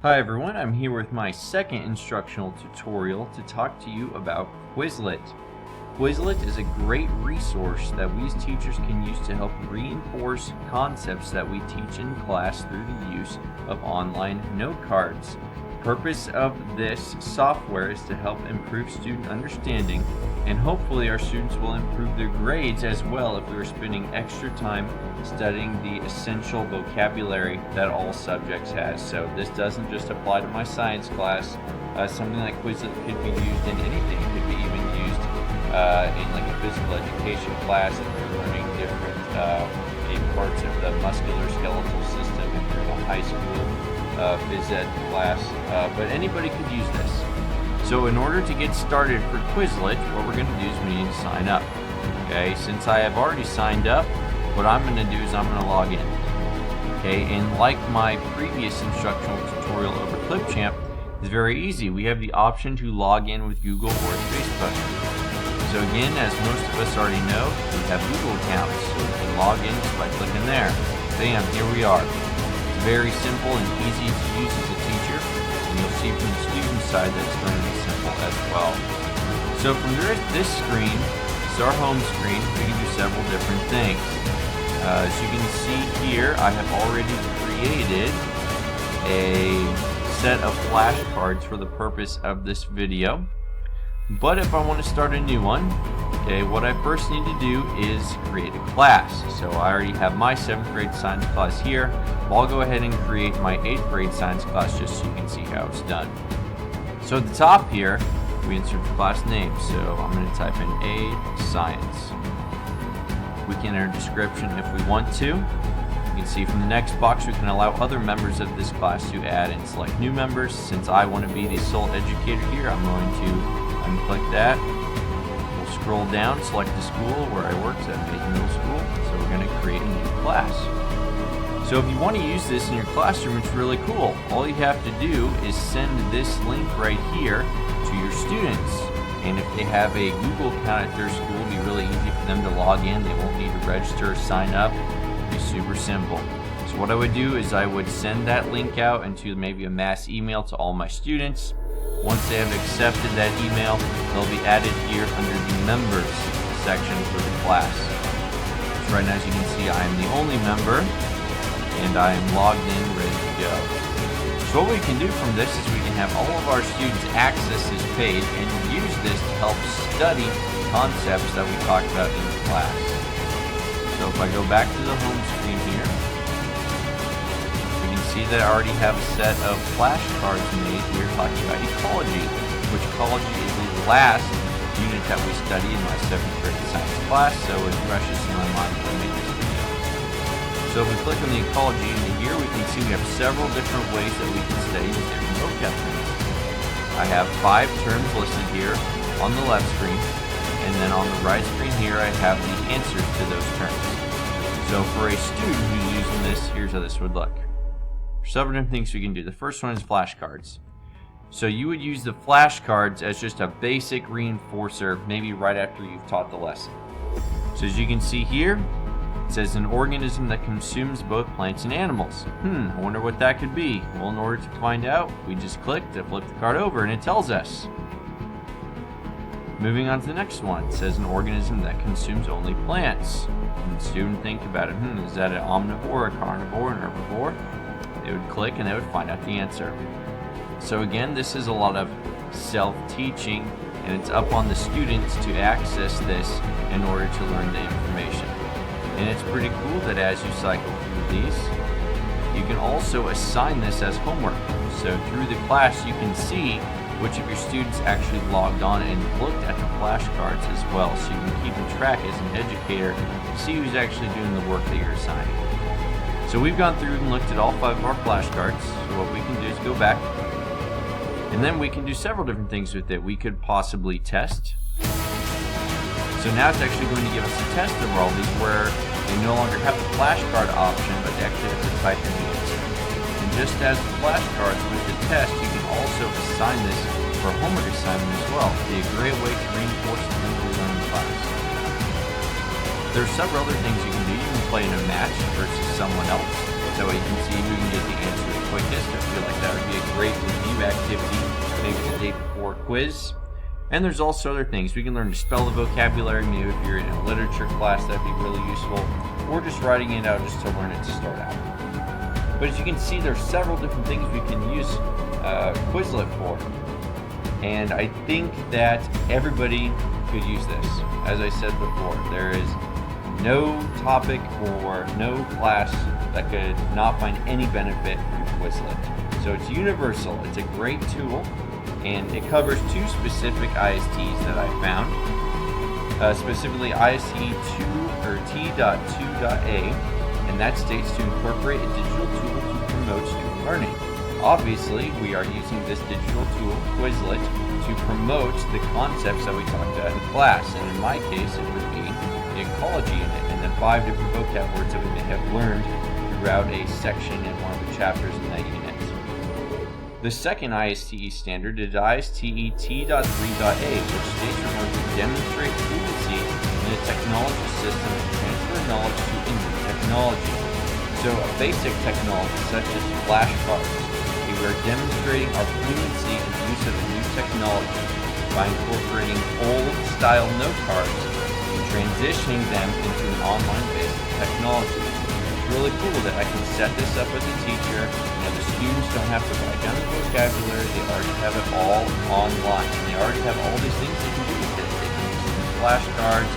Hi everyone, I'm here with my second instructional tutorial to talk to you about Quizlet. Quizlet is a great resource that we as teachers can use to help reinforce concepts that we teach in class through the use of online note cards. The purpose of this software is to help improve student understanding, and hopefully our students will improve their grades as well if we are spending extra time studying the essential vocabulary that all subjects has. So this doesn't just apply to my science class. Something like Quizlet could be used in anything. It could be even used in like a physical education class if you're learning different parts of the musculoskeletal system, if you're in a high school phys ed class, but anybody could use this. So in order to get started for Quizlet, what we're going to do is we need to sign up. Okay, since I have already signed up, what I'm going to do is I'm going to log in. Okay, and like my previous instructional tutorial over Clipchamp, it's very easy. We have the option to log in with Google or Facebook. So again, as most of us already know, we have Google accounts, so we can log in just by clicking there. Bam, here we are. It's very simple and easy to use as a teacher, and you'll see from the student side that it's going to be simple as well. So from this screen, it's our home screen. We can do several different things. As you can see here, I have already created a set of flashcards for the purpose of this video. But if I want to start a new one, okay, what I first need to do is create a class. So I already have my 7th grade science class here. I'll go ahead and create my 8th grade science class just so you can see how it's done. So at the top here, we insert the class name. So I'm going to type in A Science. We can enter a description if we want to. You can see from the next box we can allow other members of this class to add and select new members. Since I want to be the sole educator here, I'm going to unclick that. We'll scroll down, select the school where I work, so Mason Middle School. So we're going to create a new class. So if you want to use this in your classroom, it's really cool. All you have to do is send this link right here to your students. And if they have a Google account at their school, it'll be really easy for them to log in. They won't need to register or sign up. It'll be super simple. So what I would do is I would send that link out into maybe a mass email to all my students. Once they have accepted that email, they'll be added here under the members section for the class. So right now, as you can see, I am the only member, and I am logged in, ready to go. So what we can do from this is we can have all of our students access this page and use this to help study concepts that we talked about in class. So if I go back to the home screen here, we can see that I already have a set of flashcards made here talking about ecology, which ecology is the last unit that we study in my 7th grade science class, so it's precious in my mind when I made this video. So if we click on the ecology unit here, we can see we have several different ways that we can study the different vocab terms. I have 5 terms listed here on the left screen, and then on the right screen here I have the answers to those terms. So for a student who's using this, here's how this would look. There's several different things we can do. The first one is flashcards. So you would use the flashcards as just a basic reinforcer, maybe right after you've taught the lesson. So as you can see here, it says an organism that consumes both plants and animals. I wonder what that could be. Well, in order to find out, we just click to flip the card over and it tells us. Moving on to the next one, it says an organism that consumes only plants. And the student think about it, is that an omnivore, a carnivore, an herbivore? They would click and they would find out the answer. So again, this is a lot of self-teaching, and it's up on the students to access this in order to learn the information. And it's pretty cool that as you cycle through these, you can also assign this as homework. So through the class, you can see which of your students actually logged on and looked at the flashcards as well. So you can keep track as an educator to see who's actually doing the work that you're assigning. So we've gone through and looked at all 5 of our flashcards. So what we can do is go back, and then we can do several different things with it. We could possibly test. So now it's actually going to give us a test of all these where they no longer have the flashcard option, but they actually have to type in the answer. And just as the flashcards with the test, you can also assign this for a homework assignment as well. It'd be a great way to reinforce the things we learn in class. There are several other things you can do. You can play in a match versus someone else. So you can see who can get the answer quick test. I feel like that would be a great review activity, maybe the day before a quiz. And there's also other things. We can learn to spell the vocabulary. Maybe if you're in a literature class, that'd be really useful. Or just writing it out just to learn it to start out. But as you can see, there's several different things we can use Quizlet for. And I think that everybody could use this. As I said before, there is no topic or no class that could not find any benefit from Quizlet. So it's universal. It's a great tool, and it covers two specific ISTs that I found. Specifically IST 2 or T.2.A, and that states to incorporate a digital tool to promote student learning. Obviously, we are using this digital tool, Quizlet, to promote the concepts that we talked about in class. And in my case, it would be the ecology unit and the 5 different vocab words that we may have learned throughout a section in one of the chapters in that unit. The second ISTE standard is ISTE T.3.A, which states we're going to demonstrate fluency in a technology system and transfer knowledge to a new technology. So a basic technology such as flashcards. We are demonstrating our fluency in the use of a new technology by incorporating old-style note cards and transitioning them into an online-based technology. It's really cool that I can set this up as a teacher. The students don't have to write down the vocabulary. They already have it all online. And they already have all these things they can do with it. They can use flashcards.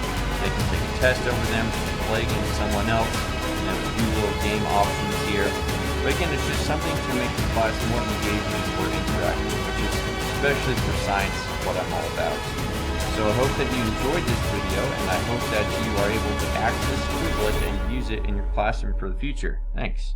They can take a test over them, play against someone else, and have a few little game options here. But again, it's just something to make the class more engaging or interactive, which is, especially for science, what I'm all about. So I hope that you enjoyed this video, and I hope that you are able to access Quizlet and use it in your classroom for the future. Thanks.